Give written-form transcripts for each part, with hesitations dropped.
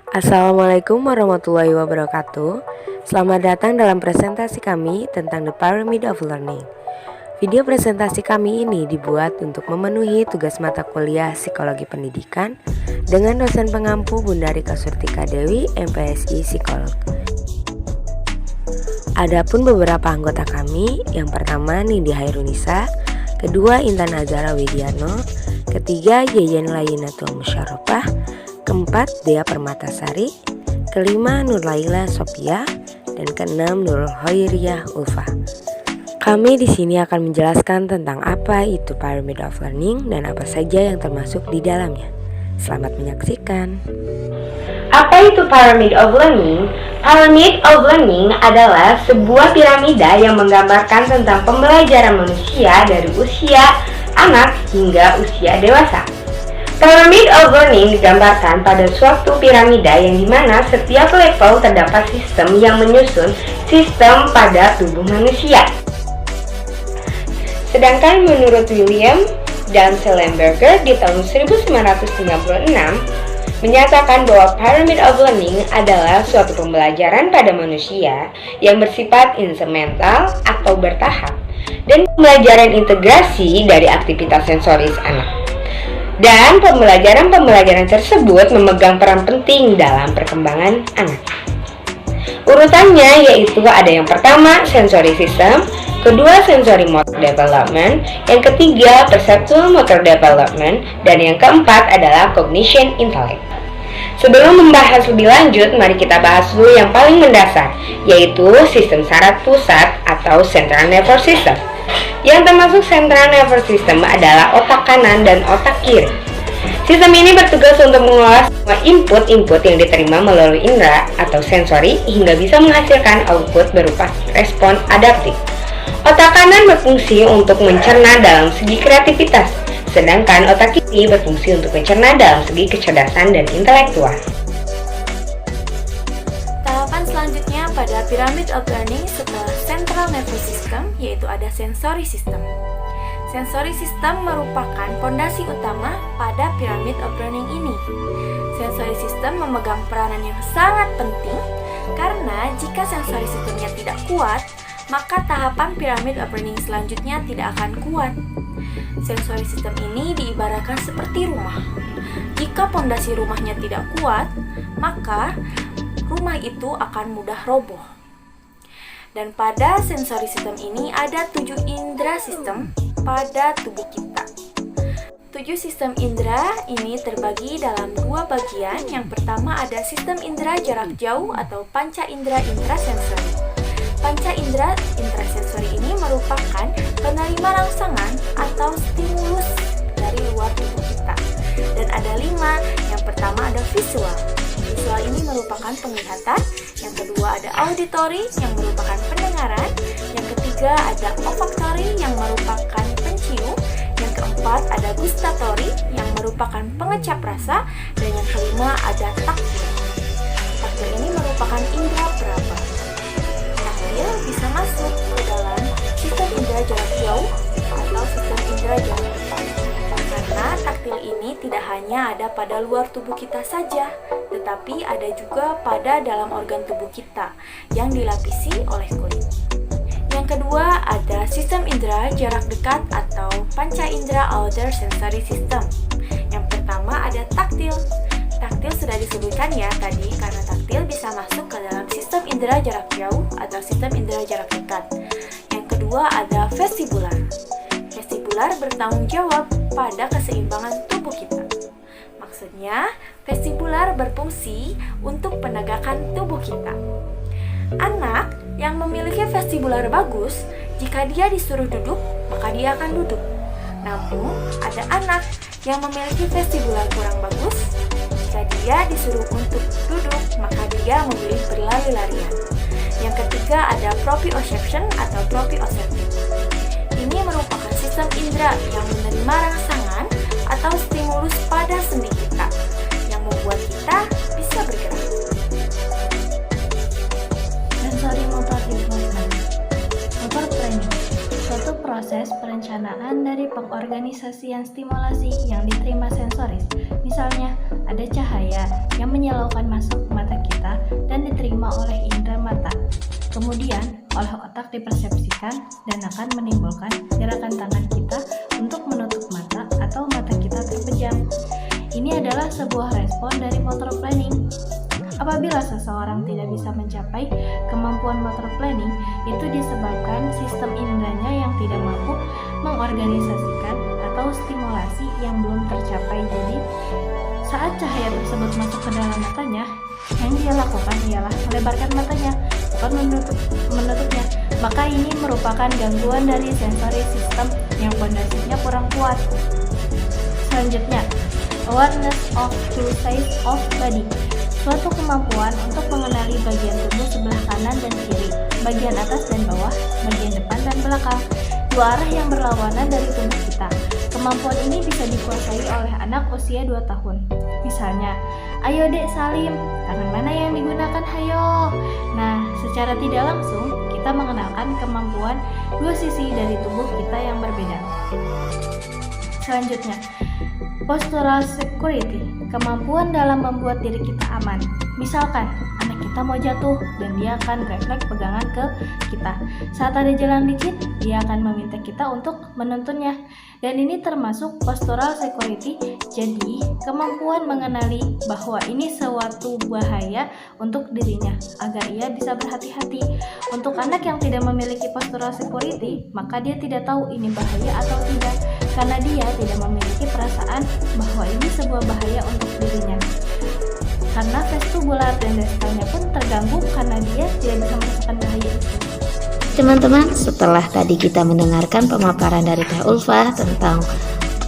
Assalamualaikum warahmatullahi wabarakatuh. Selamat datang dalam presentasi kami tentang The Pyramid of Learning. Video presentasi kami ini dibuat untuk memenuhi tugas mata kuliah Psikologi Pendidikan dengan dosen pengampu Bunda Rika Surtika Dewi, MPSI Psikolog. Adapun beberapa anggota kami, yang pertama Nindi Hairunisa, kedua Intan Azara Widiano, ketiga Yeyen Layinatul Musyaropah, keempat Dea Permatasari, kelima Nur Laila Sophia, dan keenam Nur Hoiriyah Ulfa. Kami di sini akan menjelaskan tentang apa itu Pyramid of Learning dan apa saja yang termasuk di dalamnya. Selamat menyaksikan. Apa itu Pyramid of Learning? Pyramid of Learning adalah sebuah piramida yang menggambarkan tentang pembelajaran manusia dari usia anak hingga usia dewasa. Pyramid of Learning digambarkan pada suatu piramida yang dimana setiap level terdapat sistem yang menyusun sistem pada tubuh manusia. Sedangkan menurut William dan Schellenberger di tahun 1996 menyatakan bahwa Pyramid of Learning adalah suatu pembelajaran pada manusia yang bersifat instrumental atau bertahap dan pembelajaran integrasi dari aktivitas sensoris anak. Dan pembelajaran tersebut memegang peran penting dalam perkembangan anak. Urutannya yaitu ada yang pertama sensory system, kedua sensory motor development, yang ketiga perceptual motor development, dan yang keempat adalah cognition intellect. Sebelum membahas lebih lanjut, mari kita bahas dulu yang paling mendasar, yaitu sistem saraf pusat atau central nervous system. Yang termasuk central nervous system adalah otak kanan dan otak kiri. Sistem ini bertugas untuk mengolah semua input-input yang diterima melalui indera atau sensori hingga bisa menghasilkan output berupa respon adaptif. Otak kanan berfungsi untuk mencerna dalam segi kreativitas, sedangkan otak kiri berfungsi untuk mencerna dalam segi kecerdasan dan intelektual. Tahapan selanjutnya pada Pyramid of Learning setelah Central Nervous System yaitu ada Sensory System. Sensory System merupakan fondasi utama pada Pyramid of Learning ini. Sensory System memegang peranan yang sangat penting karena jika sensory sistemnya tidak kuat, maka tahapan Pyramid of Learning selanjutnya tidak akan kuat. Sensory System ini diibaratkan seperti rumah. Jika fondasi rumahnya tidak kuat, maka rumah itu akan mudah roboh. Dan pada sensory system ini ada 7 indera sistem pada tubuh kita. 7 sistem indera ini terbagi dalam 2 bagian. Yang pertama ada sistem indera jarak jauh atau panca indera intrasensori. Panca indera intrasensori ini merupakan penerima rangsangan atau stimulus dari luar tubuh kita. Dan ada 5. Yang pertama ada visual. Visual ini merupakan penglihatan. Yang kedua ada auditory yang merupakan pendengaran. Yang ketiga ada olfactory yang merupakan pencium. Yang keempat ada gustatory yang merupakan pengecap rasa. Dan yang kelima ada taktil. Taktil ini merupakan indera peraba. Taktil bisa masuk ke dalam sistem indera jarak jauh atau sistem indera jarak dekat. Karena taktil ini tidak hanya ada pada luar tubuh kita saja, tetapi ada juga pada dalam organ tubuh kita yang dilapisi oleh kulit. Yang kedua ada sistem indera jarak dekat atau panca indera outer sensory system. Yang pertama ada taktil. Taktil sudah disebutkan ya tadi karena taktil bisa masuk ke dalam sistem indera jarak jauh atau sistem indera jarak dekat. Yang kedua ada vestibular. Vestibular bertanggung jawab pada keseimbangan tubuh kita. Maksudnya, vestibular berfungsi untuk penegakan tubuh kita. Anak yang memiliki vestibular bagus, jika dia disuruh duduk, maka dia akan duduk. Namun, ada anak yang memiliki vestibular kurang bagus, jika dia disuruh untuk duduk, maka dia memilih berlari-larian. Yang ketiga ada proprioception atau proprioceptive. Ini merupakan sistem indera yang menerima rangsangan atau stimulus pada sendi kita yang membuat kita bisa bergerak. Sensory motor development. Motor planning, suatu proses perencanaan dari pengorganisasian stimulasi yang diterima sensoris. Misalnya, ada cahaya yang menyilaukan masuk oleh otak dipersepsikan dan akan menimbulkan gerakan tangan kita untuk menutup mata atau mata kita terpejam. Ini adalah sebuah respon dari motor planning. Apabila seseorang tidak bisa mencapai kemampuan motor planning, itu disebabkan sistem inderanya yang tidak mampu mengorganisasikan atau stimulasi yang belum tercapai. Jadi, saat cahaya tersebut masuk ke dalam matanya, yang dia lakukan ialah melebarkan matanya, bukan menutupnya. Maka ini merupakan gangguan dari sensori sistem yang fondasinya kurang kuat. Selanjutnya, awareness of two sides of body. Suatu kemampuan untuk mengenali bagian tubuh sebelah kanan dan kiri, bagian atas dan bawah, bagian depan dan belakang, dua arah yang berlawanan dari tubuh kita. Kemampuan ini bisa dikuasai oleh anak usia 2 tahun. Misalnya, ayo dek Salim, tangan mana yang digunakan hayo? Nah, secara tidak langsung, kita mengenalkan kemampuan dua sisi dari tubuh kita yang berbeda. Selanjutnya, postural security, kemampuan dalam membuat diri kita aman. Misalkan, anak kita mau jatuh dan dia akan refleks pegangan ke kita. Saat ada jalan licin, dia akan meminta kita untuk menuntunnya. Dan ini termasuk postural security. Jadi, kemampuan mengenali bahwa ini suatu bahaya untuk dirinya agar ia bisa berhati-hati. Untuk anak yang tidak memiliki postural security, maka dia tidak tahu ini bahaya atau tidak, karena dia tidak memiliki perasaan bahwa ini sebuah bahaya untuk dirinya. Karena vestibular dan destalnya pun terganggu karena dia tidak bisa merasakan bahaya itu. Teman-teman, setelah tadi kita mendengarkan pemaparan dari Teh Ulfa tentang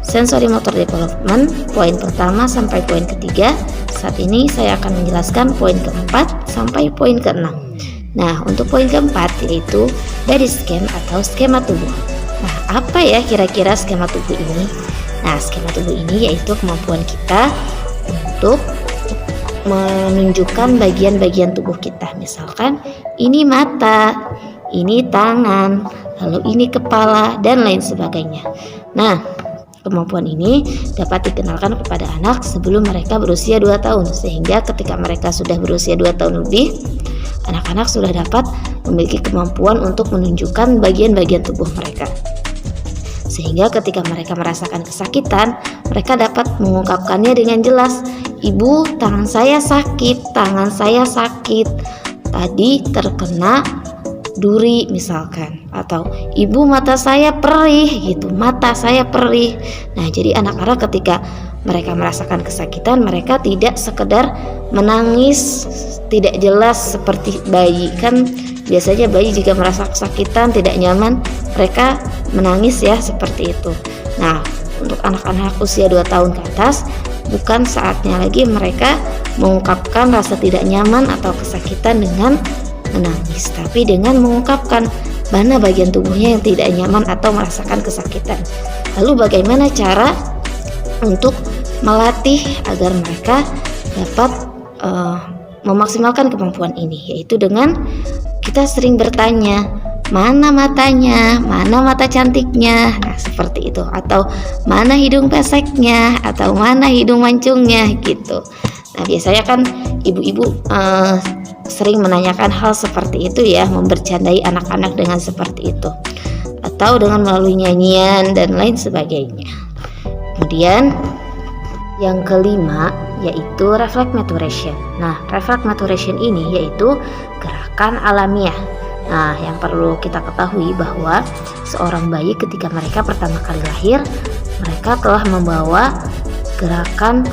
sensory motor development, poin pertama sampai poin ketiga, saat ini saya akan menjelaskan poin keempat sampai poin keenam. Nah, untuk poin keempat yaitu body scan atau skema tubuh. Nah, apa ya kira-kira skema tubuh ini? Nah, skema tubuh ini yaitu kemampuan kita untuk menunjukkan bagian-bagian tubuh kita. Misalkan ini mata, ini tangan, lalu ini kepala, dan lain sebagainya. Nah, kemampuan ini dapat dikenalkan kepada anak sebelum mereka berusia 2 tahun, sehingga ketika mereka sudah berusia 2 tahun lebih, anak-anak sudah dapat memiliki kemampuan untuk menunjukkan bagian-bagian tubuh mereka. Sehingga ketika mereka merasakan kesakitan, mereka dapat mengungkapkannya dengan jelas. Ibu, tangan saya sakit, tangan saya sakit. Tadi terkena duri misalkan. Atau ibu, mata saya perih gitu, mata saya perih. Nah, jadi anak-anak ketika mereka merasakan kesakitan, mereka tidak sekedar menangis tidak jelas seperti bayi. Kan biasanya bayi jika merasa kesakitan, tidak nyaman, mereka menangis ya, seperti itu. Nah, untuk anak-anak usia 2 tahun ke atas, bukan saatnya lagi mereka mengungkapkan rasa tidak nyaman atau kesakitan dengan menangis, tapi dengan mengungkapkan mana bagian tubuhnya yang tidak nyaman atau merasakan kesakitan. Lalu bagaimana cara untuk melatih agar mereka dapat memaksimalkan kemampuan ini, yaitu dengan kita sering bertanya, mana matanya, mana mata cantiknya, nah seperti itu, atau mana hidung peseknya, atau mana hidung mancungnya gitu. Nah, biasanya kan ibu-ibu sering menanyakan hal seperti itu ya, membercandai anak-anak dengan seperti itu, atau dengan melalui nyanyian dan lain sebagainya. Kemudian yang kelima yaitu reflex maturation. Nah, reflex maturation ini yaitu gerakan alamiah. Nah, yang perlu kita ketahui bahwa seorang bayi ketika mereka pertama kali lahir, mereka telah membawa gerakan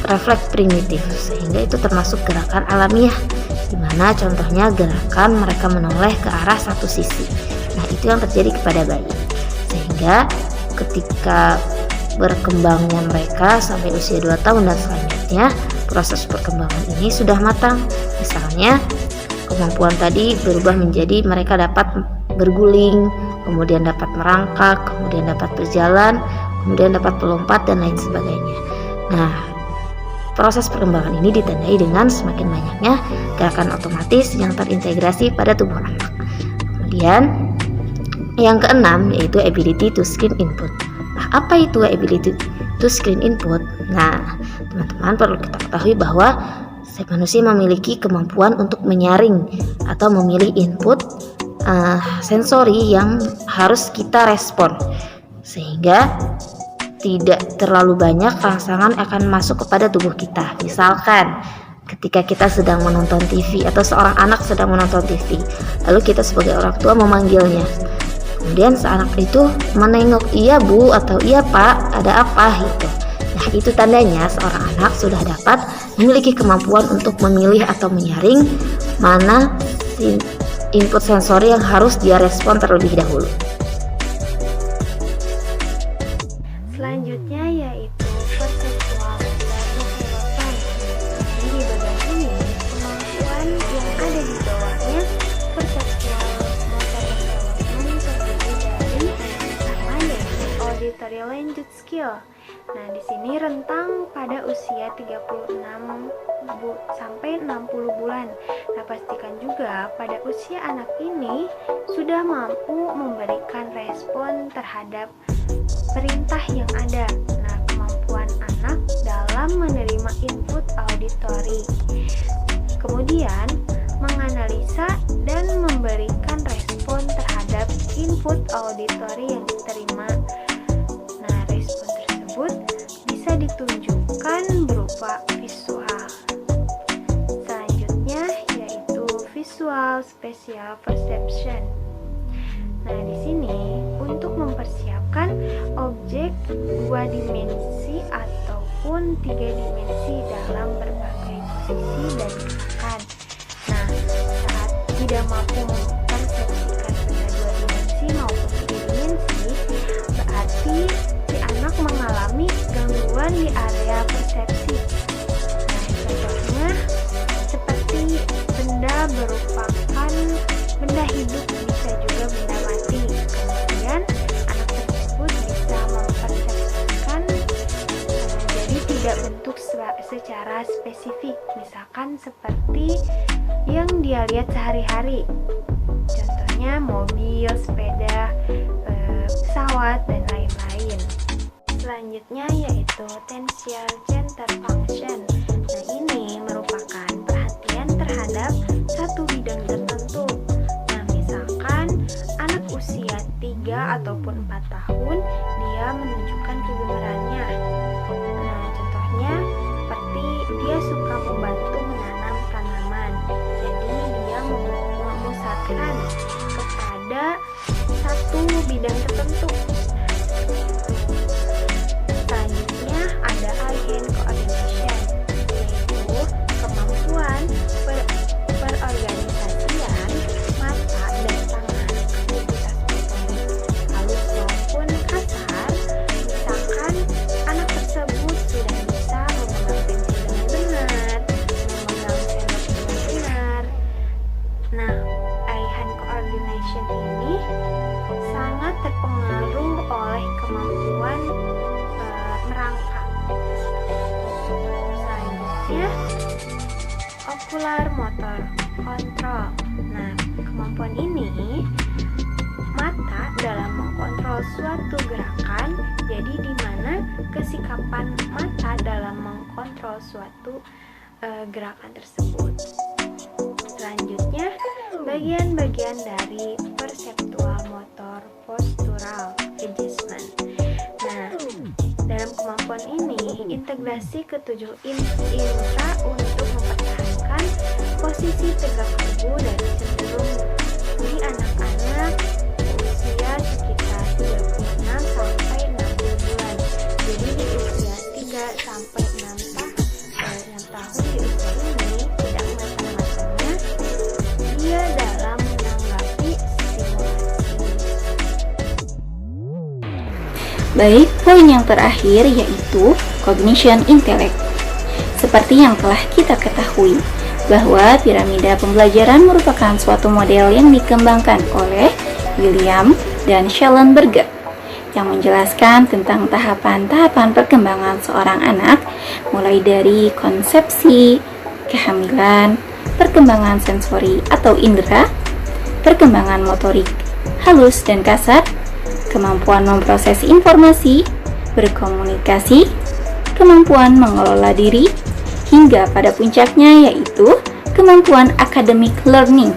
refleks primitif, sehingga itu termasuk gerakan alamiah, di mana contohnya gerakan mereka menoleh ke arah satu sisi. Nah, itu yang terjadi kepada bayi, sehingga ketika berkembangnya mereka sampai usia 2 tahun dan selanjutnya, proses perkembangan ini sudah matang. Misalnya kemampuan tadi berubah menjadi mereka dapat berguling, kemudian dapat merangkak, kemudian dapat berjalan, kemudian dapat melompat dan lain sebagainya. Nah, proses perkembangan ini ditandai dengan semakin banyaknya gerakan otomatis yang terintegrasi pada tubuh anak. Kemudian yang keenam yaitu ability to screen input. Nah, apa itu ability to screen input? Nah, teman-teman perlu kita ketahui bahwa setiap manusia memiliki kemampuan untuk menyaring atau memilih input sensori yang harus kita respon, sehingga tidak terlalu banyak rangsangan akan masuk kepada tubuh kita. Misalkan ketika kita sedang menonton TV atau seorang anak sedang menonton TV, lalu kita sebagai orang tua memanggilnya, kemudian anak itu menengok, iya bu atau iya pak, ada apa gitu. Nah, itu tandanya seorang anak sudah dapat memiliki kemampuan untuk memilih atau menyaring mana input sensori yang harus dia respon terlebih dahulu. Selanjutnya yaitu perseptual dan motoran. Jadi di bagian ini kemampuan yang ada di bawahnya perseptual motor development terdiri dari pertama yaitu auditory language skill. Nah, di sini rentang pada usia 36 sampai 60 bulan. Nah, pastikan juga pada usia anak ini sudah mampu memberikan respon terhadap perintah yang ada. Nah, kemampuan anak dalam menerima input auditori, kemudian menganalisa dan memberikan respon terhadap input auditori yang diterima. Nah, respon tersebut bisa ditunjukkan berupa visual. Selanjutnya yaitu visual spatial perception. Nah, di sini untuk mempersiapkan objek 2 dimensi ataupun 3 dimensi dalam berbagai posisi dan gerakan. Nah, saat tidak mampu mempersepsikan benda 2 dimensi maupun 3 dimensi, berarti si anak mengalami gangguan di area persepsi. Nah, contohnya seperti benda merupakan benda hidup, bisa juga benda mati. Kemudian anak tersebut bisa mempersepsikan jadi tidak bentuk secara spesifik, misalkan seperti yang dia lihat sehari-hari, contohnya mobil, sepeda, pesawat, dan lain-lain. Selanjutnya yaitu attention center function. Nah, ini merupakan perhatian terhadap satu bidang tertentu. Nah, misalkan anak usia 3 ataupun 4 tahun, dia menunjukkan kegemarannya. Nah, contohnya seperti dia suka membantu menanam tanaman. Jadi dia memusatkan kepada satu bidang tertentu. Selanjutnya ada eye hand coordination, yaitu kemampuan perorganisasian mata dan tangan, aktivitas motorik halus maupun kasar. Misalkan anak tersebut sudah bisa memegang pensil dengan benar, memegang sendok dengan benar. Nah, eye hand coordination ini sangat terpengaruh oleh kemampuan merangkak. Selanjutnya ocular motor control. Nah, kemampuan ini mata dalam mengkontrol suatu gerakan, jadi di mana kesikapan mata dalam mengkontrol suatu gerakan tersebut. Selanjutnya bagian-bagian dari perceptual motor postural adjustment. Nah, dalam kemampuan ini integrasi ketujuh indera untuk mempertahankan posisi tegak tubuh dan cenderung di anak-anak usia sekitar 36 sampai 60 bulan. Jadi di usia 3 sampai 6 tahun di usia ini tidak matang-matangnya dia dalam menanggapi stimulasi. Baik, poin yang terakhir yaitu cognition intellect. Seperti yang telah kita ketahui, bahwa piramida pembelajaran merupakan suatu model yang dikembangkan oleh William dan Schellenberger yang menjelaskan tentang tahapan-tahapan perkembangan seorang anak, mulai dari konsepsi, kehamilan, perkembangan sensori atau indera, perkembangan motorik halus dan kasar, kemampuan memproses informasi, berkomunikasi, kemampuan mengelola diri, hingga pada puncaknya yaitu kemampuan academic learning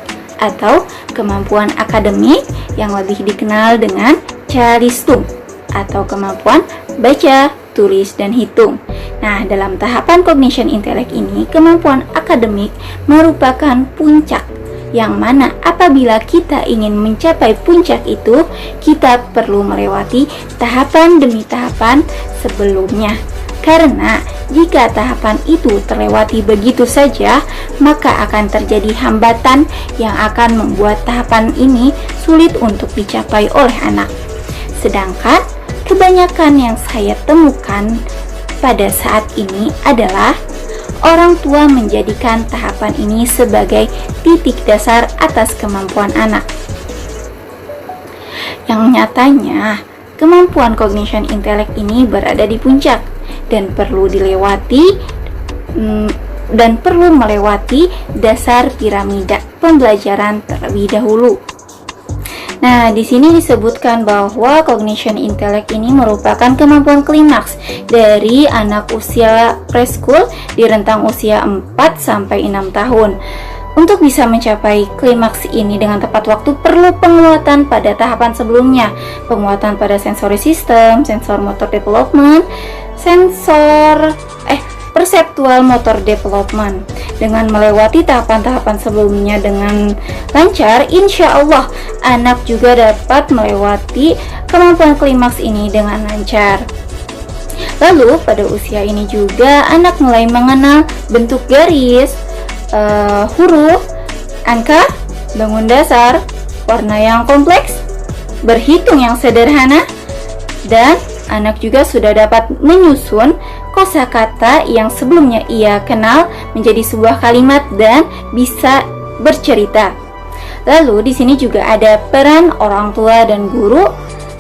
atau kemampuan akademik yang lebih dikenal dengan calistung atau kemampuan baca, tulis, dan hitung. Nah, dalam tahapan cognition intellect ini, kemampuan akademik merupakan puncak, yang mana apabila kita ingin mencapai puncak itu, kita perlu melewati tahapan demi tahapan sebelumnya. Karena jika tahapan itu terlewati begitu saja, maka akan terjadi hambatan yang akan membuat tahapan ini sulit untuk dicapai oleh anak. Sedangkan kebanyakan yang saya temukan pada saat ini adalah orang tua menjadikan tahapan ini sebagai titik dasar atas kemampuan anak. Yang nyatanya, kemampuan cognition intellect ini berada di puncak dan perlu melewati dasar piramida pembelajaran terlebih dahulu. Nah, di sini disebutkan bahwa cognition intellect ini merupakan kemampuan klimaks dari anak usia preschool di rentang usia 4 sampai 6 tahun. Untuk bisa mencapai klimaks ini dengan tepat waktu perlu penguatan pada tahapan sebelumnya, penguatan pada sensory system, sensor motor development, perceptual motor development. Dengan melewati tahapan-tahapan sebelumnya dengan lancar, insya Allah anak juga dapat melewati kemampuan klimaks ini dengan lancar. Lalu pada usia ini juga anak mulai mengenal bentuk garis, huruf, angka, bangun dasar, warna yang kompleks, berhitung yang sederhana, dan anak juga sudah dapat menyusun kosakata yang sebelumnya ia kenal menjadi sebuah kalimat dan bisa bercerita. Lalu di sini juga ada peran orang tua dan guru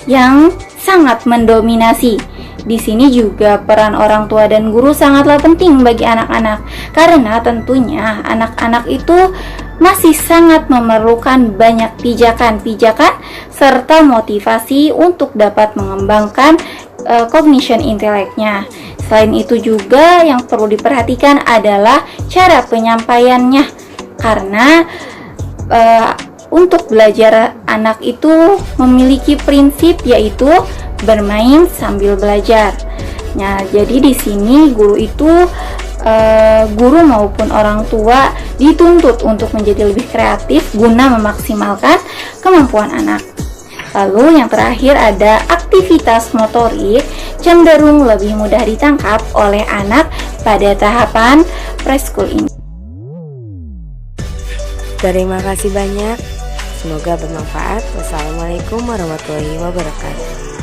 yang sangat mendominasi. Di sini juga peran orang tua dan guru sangatlah penting bagi anak-anak, karena tentunya anak-anak itu masih sangat memerlukan banyak pijakan-pijakan serta motivasi untuk dapat mengembangkan cognition intellect-nya. Selain itu juga yang perlu diperhatikan adalah cara penyampaiannya, karena untuk belajar anak itu memiliki prinsip yaitu bermain sambil belajar. Nah, jadi di sini guru maupun orang tua dituntut untuk menjadi lebih kreatif guna memaksimalkan kemampuan anak. Lalu yang terakhir ada aktivitas motorik cenderung lebih mudah ditangkap oleh anak pada tahapan preschool ini. Terima kasih banyak. Semoga bermanfaat. Wassalamualaikum warahmatullahi wabarakatuh.